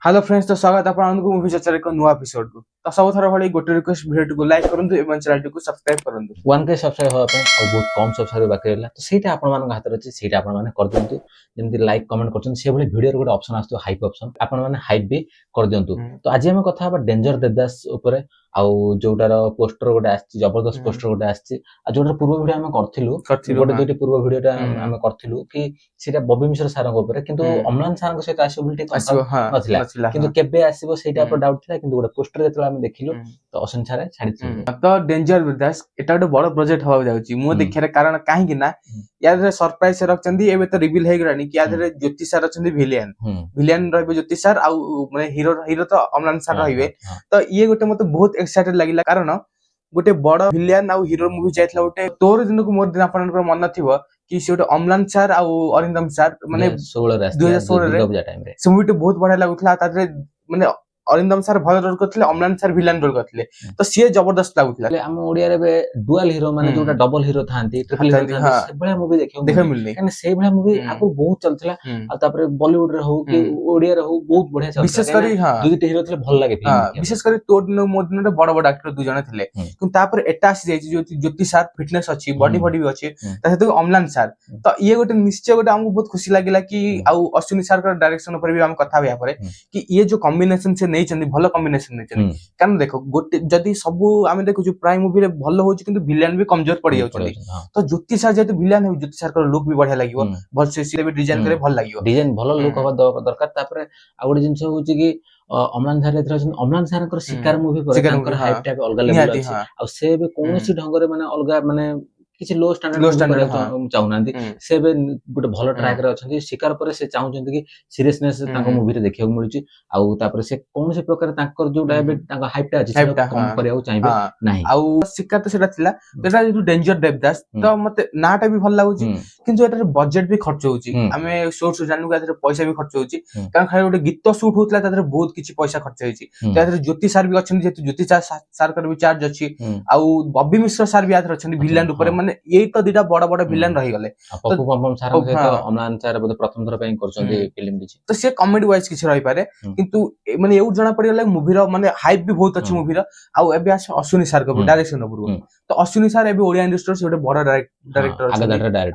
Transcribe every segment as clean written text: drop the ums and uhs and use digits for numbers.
Hello friends, तो स्वागत आपको मूवी चर्चा एक नुआ एपिसोड को। तो सब थर भाई गोटे रिक्वेस्ट वीडियो को लाइक करंतु एवं चैनल को सब्सक्राइब करंतु। 1K सब्सक्राइब होगा और बहुत कम सब्सक्राइब बाकी रहला तो सेटा आपण मान हाथ रे अछि सेटा आपण माने कर दियंतु जेमति लाइक कमेंट करछन से भली वीडियो रे गोटे ऑप्शन आस्तु हाइप ऑप्शन आपण माने हाइप भी कर दियंतु। तो आज हम कथा बा डेंजर देवदास ऊपर आउ जोटार पोस्टर गोटे आछि जबरदस्त पोस्टर गोटे आछि आ जोटार पूर्व वीडियो हम करथिलु गोटे दुटी पूर्व वीडियोटा हम करथिलु कि सेटा बॉबी मिश्र सारंग ऊपर किंतु अम्लान सारंग सहित आसीबो बोलटे नथिला किंतु केबे आसीबो सेटा पर डाउट थिला किंतु गोटे पोस्टर जेतला हम देखिलु तो असन छारे छाडी तो डेंजर देवदास एटा गोटे बड़ प्रोजेक्ट होबा जाउची मो देखिरे कारण काहे कि ना यार सरप्राइज से रखचंदी एबे तो रिवील हे गरानी कि यार ज्योति सर अछंदी विलेन रहबे ज्योति सर आ माने हीरो तो अम्लान सर रहबे। तो ये गोटे मते बहुत एक्साइटेड लागिला कारण गोटे बड़ विलेन आ हीरो मूवी जायतला गोटे तोर दिन को मोर दिन आपन मन नथिबो कि से गोटे अम्लान सर आ अरिंदम सर माने 2016 रे से मूवी बहुत बढ़िया लागुतला तारे माने अरिंदम सर भल रोल करथिले अम्लान सर विलेन रोल करथिले तो सी जबरदस्त लागुतला। हम ओडिया रे डुअल हीरो माने जोटा डबल हीरो थांती ट्रिपल हीरो थांती से बढिया मूवी देखियो मिलनी काने से बढिया मूवी आगु बहुत चलथिला आ तापर बॉलीवुड रे हो कि ओडिया रे हो बहुत बढ़िया चलथिला विशेष करी दुईटी हीरो थिले भल लागे फिल्म विशेष करी तो मोर दिन बड़ बड़ एक्टर दु जण थिले किंतु तापर एटा आसी जाई ज्योति सर फिटनेस अछि बॉडी भी अछि ता से अम्लान सर तो ये गोटे निश्चय गोटे हमको बहुत खुशी लागिला कि आ अश्विनी सर का डायरेक्शन ऊपर भी हम कथा होया परे कि ये जो कॉम्बिनेशन से नै चंदी भलो कॉम्बिनेशन नै चंदी कारण देखो गोटे जदी सब आमे देखु जो प्राइम मूवी रे भलो होची किंतु विलेन भी कमजोर पड़ी जाउछनी तो ज्योति सर जेते विलेन है ज्योति सर का लुक भी बढ़िया लागिवो भल से भी डिजाइन करे भल लागिवो डिजाइन भलो लुक होबा दरकार तापर आ गोटे जिंस होची कि अम्लान सर एथरा अम्लान सर कर शिकार मूवी पर तांकर हाइप टाइप अलगा लेवल अछि आ से भी कोनोसी ढंग रे माने अलगा माने किछि लो स्टैंडर्ड चाहुनांती से बे गुटे भलो ट्रैक रे अछंती शिकार पर से चाहुचंती कि सीरियसनेस तांको मूवी रे देखियो मिलुची आ तापर से कोनोसी प्रकार तांकर जो डायबेट तांको हाइपटा अछि से कम करियो चाहिबे नाही आ शिकार तो सेटा थिला एटा जो डेंजर देवदास तो मते नाटा भी भल लागुची किंतु एटा बजट भी खर्च होउची हमें सोर्स जानू कि एटा पैसा भी खर्च होउची कारण खाली गोटे गीत शूट होतला तादरे बहुत किछि पैसा खर्च होइची तादरे ज्योति सर भी अछन जेतु ज्योति सर कर भी चार्ज अछि आ बॉबी मिश्र सर भी आथर अछन विलेन ऊपर माने यही तो दीटा बड़ बड़ विलेन रही गले पप्पू पम्पम सर के तो अम्लान सर बोले प्रथम थर पई करछन्ती फिल्म किछि तो से कॉमेडी वाइज किछि रही पारे किंतु माने एउ जणा पड़ी गले मूवी रो माने हाइप भी बहुत अछि मूवी रो आ एबे अश्विनी सर को डायरेक्शन ऊपर तो अश्विनी सर एबे ओडिया इंडस्ट्री से बड़ डायरेक्टर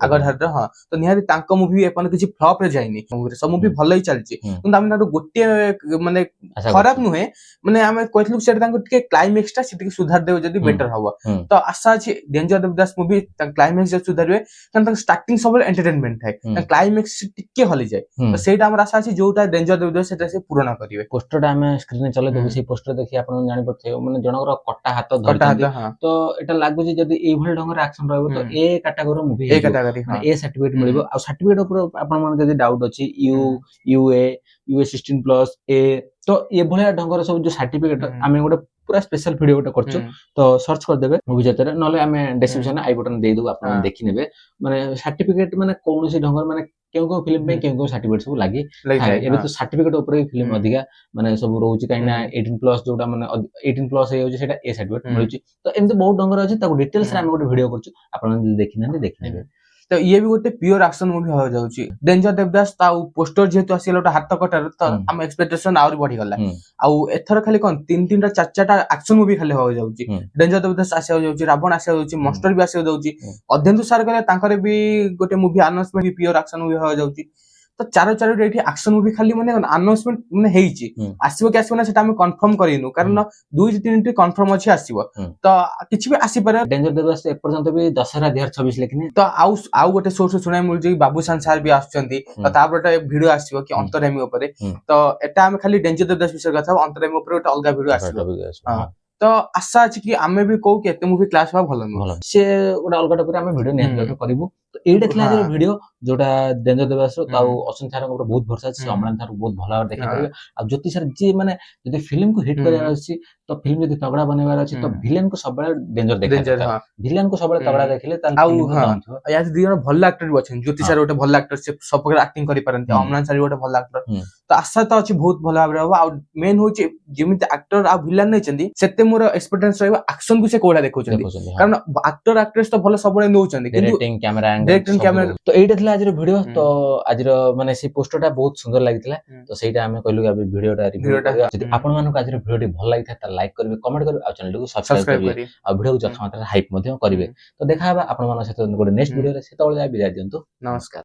आगडार हां तो निहारी तांको मूवी एपन किछि फ्लॉप रे जाइनी मूवी रे सब मूवी भलो ही चलछि किंतु हम तारो गोटे माने खराब नुहे माने हम कहथलु सेट तांको टिके क्लाइमेक्स ता सिटी सुधार देबो जदी बेटर हबो तो आशा अछि डेंजर देवदास मूवी क्लाइमेक्स जे सुधारबे कारण स्टार्टिंग सब एंटरटेनमेंट है क्लाइमेक्स टिके हली जाय तो सेटा हमर आशा अछि जोटा डेंजर देवदास सेटा से पूर्ण करिवे। पोस्टर हम स्क्रीन रे चले देबो से पोस्टर देखि आपण जानि पड़थे माने जनकर कट्टा हाथ धरथि तो एटा लागु जे जदी ए भल ढंग रे एक्शन रहबो तो A category movie A category A certificate मिलिबो आ सर्टिफिकेट ऊपर आपण मन जदी डाउट अछि यूए 16 प्लस ए तो ये भलिया ढंगर सब जो सर्टिफिकेट आमे गोटे पूरा स्पेशल वीडियो गोटे करछु तो सर्च कर देबे मूवी जतरे नले आमे डिस्क्रिप्शन आई बटन दे देबो आपण देखि नेबे माने सर्टिफिकेट माने कोनोसी ढंगर माने केउ फिल्म में केउ सर्टिफिकेट सब लागी एबे तो सर्टिफिकेट ऊपर फिल्म अधिका माने सब रहउची काइना 18 प्लस जोटा माने 18 प्लस हे होची सेटा ए सर्टिफिकेट मिलुची तो एमते बहुत ढंगर अछि ताको डिटेल्स रे आमे गोटे वीडियो करछु आपण देखि नांदे देखि नेबे। तो ये भी गोटे प्योर एक्शन मूवी हो जाउची डेंजर देवदास ता पोस्टर जेतु आसील गोटे हाथ कटार तो हम एक्सपेक्टेशन और बढ़ी गला आ एथर खाली कोन तीन तीन टा चार चार टा एक्शन मूवी खाली हो जाउची डेंजर देवदास आसी हो जाउची रावण आसी हो जाउची मास्टर भी आसी हो जाउची अध्यंतु सार गले तांकरे भी गोटे मूवी अनाउंसमेंट भी प्योर एक्शन मूवी हो जाउची तो चारो चारो एठी एक्शन मूवी खाली माने अनाउंसमेंट माने हेइची आसीबो कि आसीबो ना सेटा हम कंफर्म करिनु कारण दुई तीन टी कंफर्म अछि आसीबो तो किछि भी आसी पारे डेंजर देवदास एक पर्यंत भी 10/2026 लेकिन तो आउ गोटे सोर्स सुनाय मिल जे बाबूशान सर भी आछंती तो तापरटा वीडियो आसीबो कि अंतरयामी ऊपर तो एटा हम खाली डेंजर देवदास विषय कथा अंतरयामी ऊपर गोटे अलगा वीडियो आसीबो तो आशा अछि कि आमे भी को केते मूवी क्लास बा भलो न से गोटे अलगाटा पर आमे वीडियो नियत करबो तो एटा थला जे वीडियो जोटा डेंजर देवदास ताऊ असन सर ऊपर बहुत भरोसा छै अमरान सर बहुत भला देखि परिबे आ ज्योति सर जे माने जदी फिल्म को हिट करयार अछि तो फिल्म जदी तगड़ा बनेवार अछि तो विलेन को सबले डेंजर देखा विलेन को सबले तगड़ा देखिले त या दी जन भल एक्टर भी अछन ज्योति सर गोटे भल एक्टर से सब प्रकार एक्टिंग करि परंती अमरान सर गोटे भल एक्टर तो आशा तो अछि बहुत भला भाबरे हो आ मेन होछि जेमिति एक्टर आ विलेन नै चंदी सेते मोर एक्सपीरियंस रहबा एक्शन को से कोडा देखौ चंदी कारण एक्टर एक्ट्रेस तो भल सबले नौ चंदी डायरेक्टिंग कैमरा तो एटा ଥିଲା ଆଜିର ଭିଡିଓ। ହୁଁ। ତ ଆଜିର ମାନେ ସେ ପୋଷ୍ଟରଟା ବହୁତ ସୁନ୍ଦର ଲାଗିଥିଲା। ହୁଁ। ତ ସେଇଟା ଆମେ କହିଲୁ କି ଭିଡିଓଟା ରିଭ୍ୟୁ ଭିଡିଓଟା, କରିବା। ଯଦି ହୁଁ। ଆପଣ ମାନଙ୍କୁ ଆଜିର ଭିଡିଓଟି ଭଲ ଲାଗିଥାଏ ତାହେଲେ ଲାଇକ୍ କରିବେ, କମେଣ୍ଟ କରିବେ ଆଉ ଚ୍ୟାନେଲକୁ ସବସ୍କ୍ରାଇବ ସବସ୍କ୍ରାଇବ କରିବେ। କରି ଆଉ ଭିଡିଓକୁ ଯଥା ମାତ୍ରାରେ ହାଇପ୍ ମଧ୍ୟ କରିବେ। ତ ଦେଖା ହବା ଆପଣମାନଙ୍କ ସହିତ ଗୋଟେ ନେକ୍ସଟ ହୁଁ। ଭିଡିଓରେ। ସେତେବେଳେ ଯାଏ ବିଦାୟ ଦିଅନ୍ତୁ। ନମସ୍କାର।